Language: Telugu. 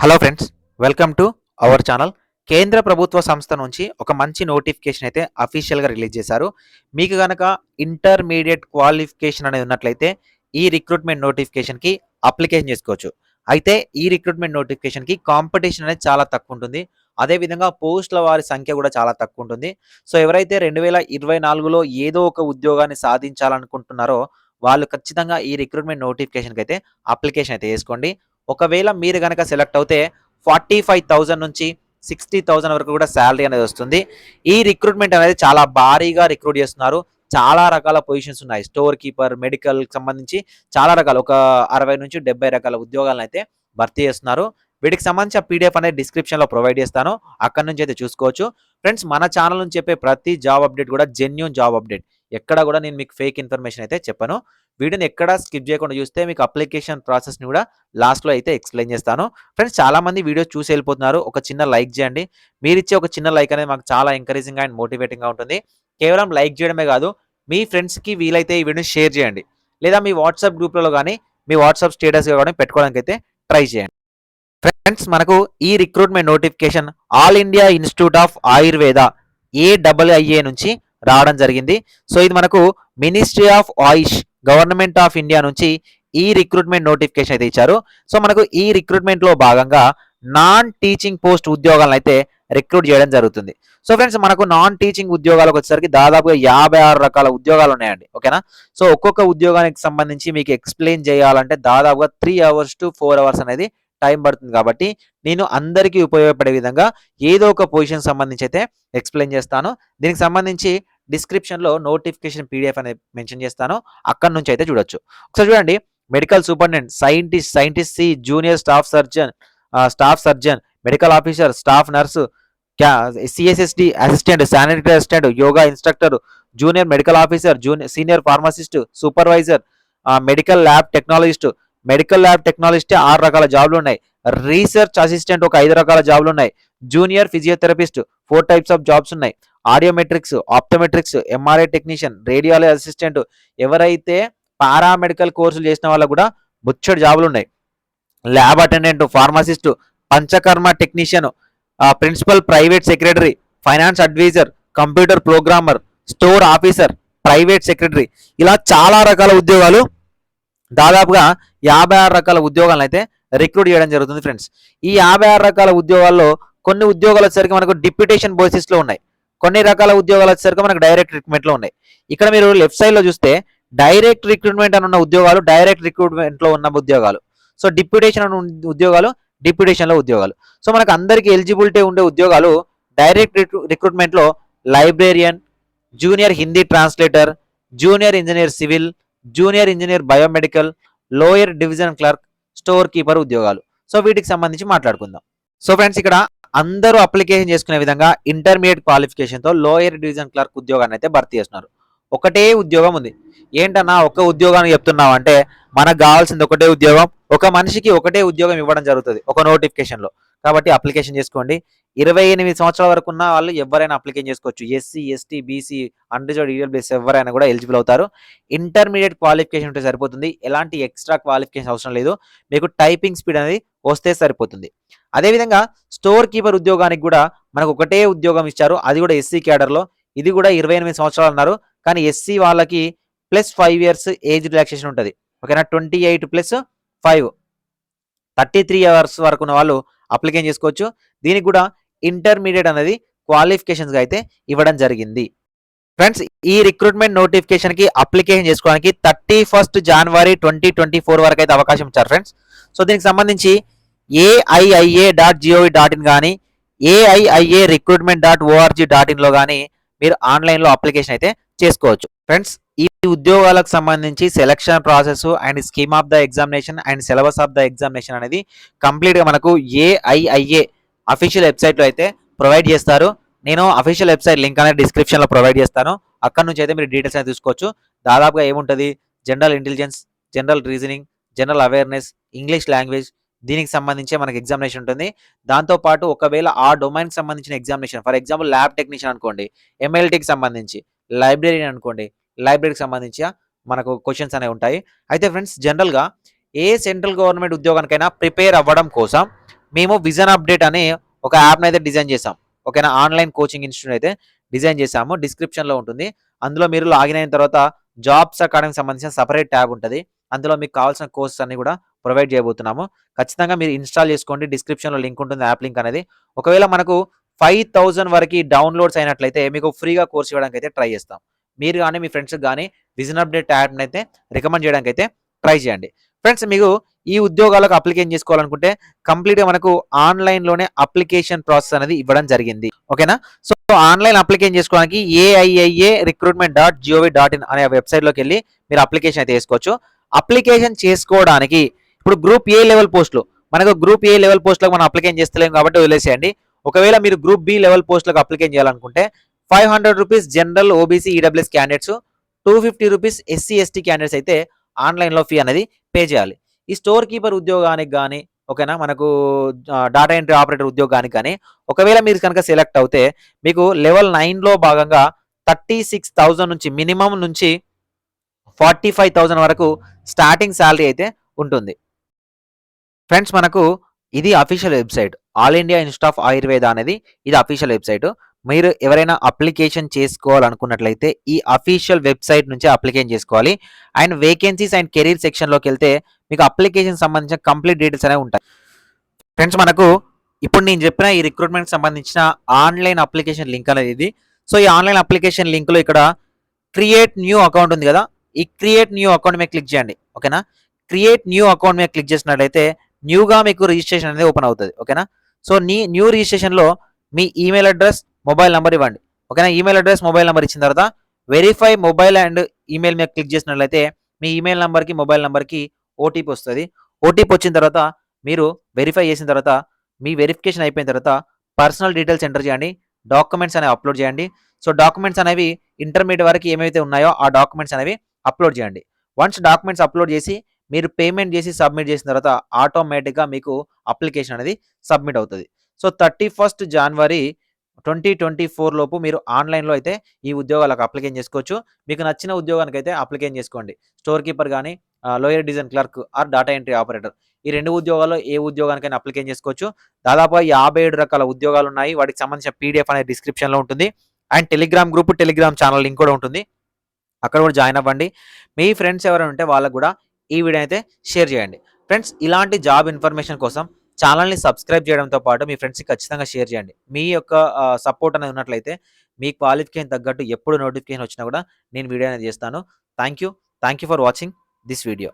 Hello friends, welcome to our channel. కేంద్ర ప్రభుత్వ సంస్థ నుంచి ఒక మంచి నోటిఫికేషన్ అయితే అఫీషియల్‌గా రిలీజ్ చేశారు. మీకు గనక ఇంటర్మీడియేట్ క్వాలిఫికేషన్ అనేది ఉన్నట్లయితే ఈ రిక్రూట్‌మెంట్ నోటిఫికేషన్‌కి అప్లికేషన్ చేసుకోవచ్చు. అయితే ఈ రిక్రూట్‌మెంట్ నోటిఫికేషన్‌కి కాంపిటీషన్ అనేది చాలా తక్కువుంటుంది. అదే విధంగా పోస్ట్‌ల వారి సంఖ్య కూడా చాలా తక్కువుంటుంది. సో, ఎవరైతే 2024లో ఏదో ఒక ఉద్యోగాన్ని సాధించాలనుకుంటున్నారో వాళ్ళు ఖచ్చితంగా ఈ రిక్రూట్‌మెంట్ నోటిఫికేషన్‌కైతే అప్లికేషన్ అయితే చేసుకోండి. ఒకవేళ మీరు గనక సెలెక్ట్ అవుతే 45,000 నుంచి 60,000 వరకు కూడా సాలరీ అనేది వస్తుంది. ఈ రిక్రూట్‌మెంట్ అనేది చాలా భారీగా రిక్రూట్ చేస్తున్నారు. చాలా రకాల పొజిషన్స్ ఉన్నాయి. స్టోర్ కీపర్, మెడికల్‌కి సంబంధించి చాలా రకాలు ఒక 60-70 రకాల ఉద్యోగాలనైతే భర్తీ చేస్తున్నారు. వీటికి సంబంధించి ఆ పీడీఎఫ్ అనేది డిస్క్రిప్షన్‌లో ప్రొవైడ్ చేస్తాను. అక్కడి నుంచి అయితే చూసుకోవచ్చు. ఫ్రెండ్స్, మన ఛానల్ నుంచి చెప్పే ప్రతి జాబ్ అప్డేట్ కూడా జెన్యూన్ జాబ్ అప్డేట్. ఎక్కడ కూడా నేను మీకు ఫేక్ ఇన్ఫర్మేషన్ అయితే చెప్పను. వీడియోని ఎక్కడా స్కిప్ చేయకుండా చూస్తే మీకు అప్లికేషన్ ప్రాసెస్‌ని కూడా లాస్ట్‌లో అయితే ఎక్స్‌ప్లెయిన్ చేస్తాను. ఫ్రెండ్స్, చాలామంది వీడియోస్ చూసి వెళ్ళిపోతున్నారు. ఒక చిన్న లైక్ చేయండి. మీరిచ్చే ఒక చిన్న లైక్ అనేది మాకు చాలా ఎంకరేజింగ్‌గా అండ్ మోటివేటింగ్‌గా ఉంటుంది. కేవలం లైక్ చేయడమే కాదు, మీ ఫ్రెండ్స్‌కి వీలైతే ఈ వీడియోని షేర్ చేయండి. లేదా మీ వాట్సాప్ గ్రూప్‌లలో గానీ, మీ వాట్సాప్ స్టేటస్‌గా గానీ పెట్టుకోవడానికైతే ట్రై చేయండి. ఫ్రెండ్స్, మనకు ఈ recruitment notification all India institute of Ayurveda AIIA నుంచి రావడం జరిగింది. సో, ఇది మనకు ministry of Ayush government of India నుంచి ఈ రిక్రూట్‌మెంట్ నోటిఫికేషన్ అయితే ఇచ్చారు. సో, మనకు ఈ రిక్రూట్‌మెంట్‌లో భాగంగా నాన్ టీచింగ్ పోస్ట్ ఉద్యోగాలను అయితే రిక్రూట్ చేయడం జరుగుతుంది. సో, ఫ్రెండ్స్, మనకు నాన్ టీచింగ్ ఉద్యోగాలకు వచ్చేసరికి దాదాపుగా 56 రకాల ఉద్యోగాలు ఉన్నాయండి. ఓకేనా? సో, ఒక్కొక్క ఉద్యోగానికి సంబంధించి మీకు ఎక్స్‌ప్లెయిన్ చేయాలంటే దాదాపుగా 3 అవర్స్ టు 4 అవర్స్ అనేది టైం పడుతుంది కాబట్టి నేను అందరికీ ఉపయోగపడే విధంగా ఏదో ఒక పొజిషన్ సంబంధించి అయితే ఎక్స్‌ప్లెయిన్ చేస్తాను. దీనికి సంబంధించి డిస్క్రిప్షన్‌లో నోటిఫికేషన్ పీడీఎఫ్ అనేది మెన్షన్ చేస్తాను. అక్కడి నుంచి అయితే చూడొచ్చు. ఒకసారి చూడండి. Medical superintendent, scientist C, junior staff surgeon, medical officer, staff nurse, CSSD assistant, sanitary assistant, yoga instructor, junior medical officer, senior pharmacist, supervisor, medical lab technologist 6 రకాల జాబ్లు ఉన్నాయి. రీసెర్చ్ అసిస్టెంట్ ఒక 5 రకాల జాబ్లు ఉన్నాయి. Junior physiotherapist 4 types of jobs ఉన్నాయి. Audiometrics, optometrics, MRI technician, radiology assistant, ఎవరైతే పారామెడికల్ కోర్సులు చేసిన వాళ్ళకు కూడా బొచ్చెడు జాబులు ఉన్నాయి. Lab attendant, pharmacist, Panchakarma technician, principal private secretary, finance adviser, computer programmer, store officer, private secretary, ఇలా చాలా రకాల ఉద్యోగాలు దాదాపుగా 56 రకాల ఉద్యోగాలను అయితే రిక్రూట్ చేయడం జరుగుతుంది. ఫ్రెండ్స్, ఈ 56 రకాల ఉద్యోగాల్లో కొన్ని ఉద్యోగాలు వచ్చేసరికి మనకు డిప్యూటేషన్ బేసిస్లో ఉన్నాయి. కొన్ని రకాల ఉద్యోగాలు వచ్చేసరికి మనకు డైరెక్ట్ రిక్రూట్మెంట్లో ఉన్నాయి. ఇక్కడ మీరు లెఫ్ట్ సైడ్లో చూస్తే డైరెక్ట్ రిక్రూట్మెంట్ అని ఉన్న ఉద్యోగాలు డైరెక్ట్ రిక్రూట్మెంట్లో ఉన్న ఉద్యోగాలు. సో, డిప్యూటేషన్ అని ఉద్యోగాలు డిప్యూటేషన్లో ఉద్యోగాలు. సో, మనకు అందరికీ ఎలిజిబిలిటీ ఉండే ఉద్యోగాలు డైరెక్ట్ రిక్రూట్మెంట్లో librarian, junior Hindi translator, junior engineer civil, junior engineer biomedical, lower division clerk, store keeper ఉద్యోగాలు. సో, వీటికి సంబంధించి మాట్లాడుకుందాం. సో, ఫ్రెండ్స్, ఇక్కడ అందరూ అప్లికేషన్ చేసుకునే విధంగా ఇంటర్మీడియట్ క్వాలిఫికేషన్తో లోయర్ డివిజన్ క్లర్క్ ఉద్యోగాన్ని అయితే భర్తీ చేస్తున్నారు. ఒకటే ఉద్యోగం ఉంది. ఏంటన్నా ఒక్క ఉద్యోగాన్ని చెప్తున్నావు అంటే, మనకు కావాల్సింది ఒకటే ఉద్యోగం. ఒక మనిషికి ఒకటే ఉద్యోగం ఇవ్వడం జరుగుతుంది ఒక నోటిఫికేషన్లో. కాబట్టి అప్లికేషన్ చేసుకోండి. 28 సంవత్సరాల వరకు ఉన్న వాళ్ళు ఎవరైనా అప్లికేషన్ చేసుకోవచ్చు. SC, ST, BC, unreserved, EWS ఎవరైనా కూడా ఎలిజిబుల్ అవుతారు. ఇంటర్మీడియట్ క్వాలిఫికేషన్ ఉంటే సరిపోతుంది. ఎలాంటి ఎక్స్ట్రా క్వాలిఫికేషన్ అవసరం లేదు. మీకు టైపింగ్ స్పీడ్ అనేది వస్తే సరిపోతుంది. అదేవిధంగా స్టోర్ కీపర్ ఉద్యోగానికి కూడా మనకు ఒకటే ఉద్యోగం ఇచ్చారు. అది కూడా ఎస్సీ క్యాడర్లో. ఇది కూడా 28 సంవత్సరాలు అన్నారు. కానీ ఎస్సీ వాళ్ళకి +5 ఇయర్స్ ఏజ్ రిలాక్సేషన్ ఉంటుంది. ఓకేనా? 28+5 33 ఇయర్స్ వరకు ఉన్న వాళ్ళు అప్లికేషన్ చేసుకోవచ్చు. దీనికి కూడా ఇంటర్మీడియట్ అనేది క్వాలిఫికేషన్స్గా అయితే ఇవ్వడం జరిగింది. ఫ్రెండ్స్, ఈ రిక్రూట్మెంట్ నోటిఫికేషన్కి అప్లికేషన్ చేసుకోవడానికి 31 జనవరి 2024 వరకు అయితే అవకాశం ఇచ్చారు. ఫ్రెండ్స్, సో దీనికి సంబంధించి AIIA.gov.in కానీ AIIA-recruitment.org.in కానీ మీరు ఆన్లైన్లో అప్లికేషన్ అయితే చేసుకోవచ్చు. ఫ్రెండ్స్, ఈ ఉద్యోగాలకు సంబంధించి selection process and scheme of the examination and syllabus of the examination అనేది కంప్లీట్గా మనకు AIIA అఫీషియల్ వెబ్సైట్లో అయితే ప్రొవైడ్ చేస్తారు. నేను అఫీషియల్ వెబ్సైట్ లింక్ అనేది డిస్క్రిప్షన్లో ప్రొవైడ్ చేస్తాను. అక్కడ నుంచి అయితే మీరు డీటెయిల్స్ అయితే చూసుకోవచ్చు. దాదాపుగా ఏముంటుంది, general intelligence, general reasoning, general awareness, English language, దీనికి సంబంధించి మనకి ఎగ్జామినేషన్ ఉంటుంది. దాంతోపాటు ఒకవేళ ఆ డొమైన్కి సంబంధించిన examination, for example lab technician అనుకోండి, MLTకి సంబంధించి, లైబ్రరీని అనుకోండి, లైబ్రరీకి సంబంధించి మనకు క్వశ్చన్స్ అనేవి ఉంటాయి. అయితే ఫ్రెండ్స్, జనరల్గా ఏ సెంట్రల్ గవర్నమెంట్ ఉద్యోగానికైనా ప్రిపేర్ అవ్వడం కోసం మేము విజన్ అప్డేట్ అనే ఒక యాప్‌ని అయితే డిజైన్ చేసాం. ఓకేనా. ఆన్‌లైన్ కోచింగ్ ఇన్‌స్టిట్యూట్ అయితే డిజైన్ చేసాము. డిస్క్రిప్షన్‌లో ఉంటుంది. అందులో మీరు లాగిన్ అయిన తర్వాత జాబ్స్ అకాడమీకి సంబంధించిన సెపరేట్ ట్యాబ్ ఉంటది. అందులో మీకు కావాల్సిన కోర్సెస్ అన్నీ కూడా ప్రొవైడ్ చేయబోతున్నాము. ఖచ్చితంగా మీరు ఇన్‌స్టాల్ చేసుకోండి. డిస్క్రిప్షన్‌లో లింక్ ఉంటుంది. యాప్ లింక్ అనేది. ఒకవేళ మనకు 5000 వరకి డౌన్‌లోడ్స్ అయినట్లయితే మీకు ఫ్రీగా కోర్స్ ఇవ్వడానికైతే ట్రై చేస్తాం. మీరు గాని, మీ ఫ్రెండ్స్‌కి గాని విజన్ అప్డేట్ యాప్‌నైతే రికమెండ్ చేయడానికైతే ట్రై చేయండి. ఫ్రెండ్స్ మీకు ఈ ఉద్యోగాలకు అప్లికేషన్ చేసుకోవాలనుకుంటే కంప్లీట్‌గా మనకు ఆన్‌లైన్‌లోనే అప్లికేషన్ ప్రాసెస్ అనేది ఇవ్వడం జరిగింది. ఓకేనా. సో, ఆన్‌లైన్ అప్లికేషన్ చేసుకోవడానికి AIIA recruitment dot GOV dot in అనే వెబ్‌సైట్‌లోకెళ్ళి మీరు అప్లికేషన్ అయితే చేసుకోవచ్చు. అప్లికేషన్ చేసుకోవడానికి ఇప్పుడు గ్రూప్ ఏ లెవెల్ పోస్టులు మనకు గ్రూప్ ఏ లెవెల్ పోస్టులకు మనం అప్లికేషన్ చేస్తలేం కాబట్టి వదిలేసేయండి. ఒకవేళ మీరు గ్రూప్ బి లెవెల్ పోస్టులకు అప్లికేషన్ చేయాలనుకుంటే ₹500 general, OBC, EWS candidates, ₹250 SC, ST candidates అయితే ఆన్‌లైన్‌లో ఫీ అనేది పే చేయాలి. ఈ స్టోర్ కీపర్ ఉద్యోగానికి గాని, ఓకేనా, మనకు డాటా ఎంట్రీ ఆపరేటర్ ఉద్యోగానికి గాని ఒకవేళ మీరు కనుక సెలెక్ట్ అవుతే మీకు లెవెల్ 9లో భాగంగా 36,000 నుంచి మినిమమ్ నుంచి 45,000 వరకు స్టార్టింగ్ సాలరీ అయితే ఉంటుంది. ఫ్రెండ్స్ మనకు ఇది official website. All India institute of Ayurveda అనేది ఇది అఫీషియల్ వెబ్‌సైట్. మీరు ఎవరైనా అప్లికేషన్ చేసుకోవాలనుకున్నట్లయితే ఈ అఫీషియల్ వెబ్‌సైట్ నుంచే అప్లికేషన్ చేసుకోవాలి. అండ్ వేకెన్సీస్ అండ్ కెరీర్ సెక్షన్‌లోకెళ్తే మీకు అప్లికేషన్ సంబంధించిన కంప్లీట్ డీటెయిల్స్ అనేవి ఉంటాయి. ఫ్రెండ్స్ మనకు ఇప్పుడు నేను చెప్పిన ఈ రిక్రూట్మెంట్‌కి సంబంధించిన ఆన్‌లైన్ అప్లికేషన్ లింక్ అనేది ఇది. సో, ఈ ఆన్‌లైన్ అప్లికేషన్ లింక్‌లో ఇక్కడ క్రియేట్ న్యూ అకౌంట్ ఉంది కదా! ఈ క్రియేట్ న్యూ అకౌంట్ మీద క్లిక్ చేయండి. ఓకేనా. క్రియేట్ న్యూ అకౌంట్ మీద క్లిక్ చేసినట్లయితే న్యూగా మీకు రిజిస్ట్రేషన్ అనేది ఓపెన్ అవుతది. ఓకేనా. సో, న్యూ రిజిస్ట్రేషన్‌లో మీ ఈమెయిల్ అడ్రెస్, మొబైల్ నంబర్ ఇవ్వండి. ఓకేనా. ఈమెయిల్ అడ్రెస్, మొబైల్ నంబర్ ఇచ్చిన తర్వాత వెరిఫై మొబైల్ అండ్ ఈమెయిల్ మీద క్లిక్ చేసినట్లయితే మీ ఈమెయిల్ నంబర్‌కి, మొబైల్ నంబర్‌కి ఓటీపీ వస్తది. ఓటీపీ వచ్చిన తర్వాత మీరు వెరిఫై చేసిన తర్వాత మీ వెరిఫికేషన్ అయిపోయిన తర్వాత పర్సనల్ డీటెయిల్స్ ఎంటర్ చేయండి. డాక్యుమెంట్స్ అనేవి అప్‌లోడ్ చేయండి. సో, డాక్యుమెంట్స్ అనేవి ఇంటర్మీడియేట్ వరకు ఏమైతే ఉన్నాయో ఆ డాక్యుమెంట్స్ అనేవి అప్‌లోడ్ చేయండి. వన్స్ డాక్యుమెంట్స్ అప్‌లోడ్ చేసి మీరు పేమెంట్ చేసి సబ్మిట్ చేసిన తర్వాత ఆటోమేటిక్‌గా మీకు అప్లికేషన్ అనేది సబ్మిట్ అవుతది. సో, 31 జనవరి 2024 లోపు మీరు ఆన్‌లైన్‌లో అయితే ఈ ఉద్యోగాలకు అప్లికేషన్ చేసుకోవచ్చు. మీకు నచ్చిన ఉద్యోగానికైతే అప్లికేషన్ చేసుకోండి. స్టోర్ కీపర్ గాని, lower division clerk or data entry operator. ఈ 2 ఉద్యోగాల్లో ఏ ఉద్యోగానికైనా అప్లికేషన్ చేసుకోవచ్చు. దాదాపుగా 57 రకాల ఉద్యోగాలున్నాయి. వాటికి సంబంధించిన పీడీఎఫ్ అనేది డిస్క్రిప్షన్‌లో ఉంటుంది. And Telegram group, Telegram channel link కూడా ఉంటుంది. అక్కడ కూడా జాయిన్ అవ్వండి. మీ ఫ్రెండ్స్ ఎవరైనా ఉంటే వాళ్ళకి కూడా ఈ వీడియో అయితే షేర్ చేయండి. ఫ్రెండ్స్ ఇలాంటి జాబ్ ఇన్ఫర్మేషన్ కోసం ఛానల్‌ని సబ్స్క్రైబ్ చేయడంతో పాటు మీ ఫ్రెండ్స్‌కి ఖచ్చితంగా షేర్ చేయండి. మీ యొక్క సపోర్ట్ అనేది ఉన్నట్లయితే మీ క్వాలిఫికేషన్ తగ్గట్టు ఎప్పుడు నోటిఫికేషన్ వచ్చినా కూడా నేను వీడియో అనేది చేస్తాను. Thank you. Thank you for watching this video.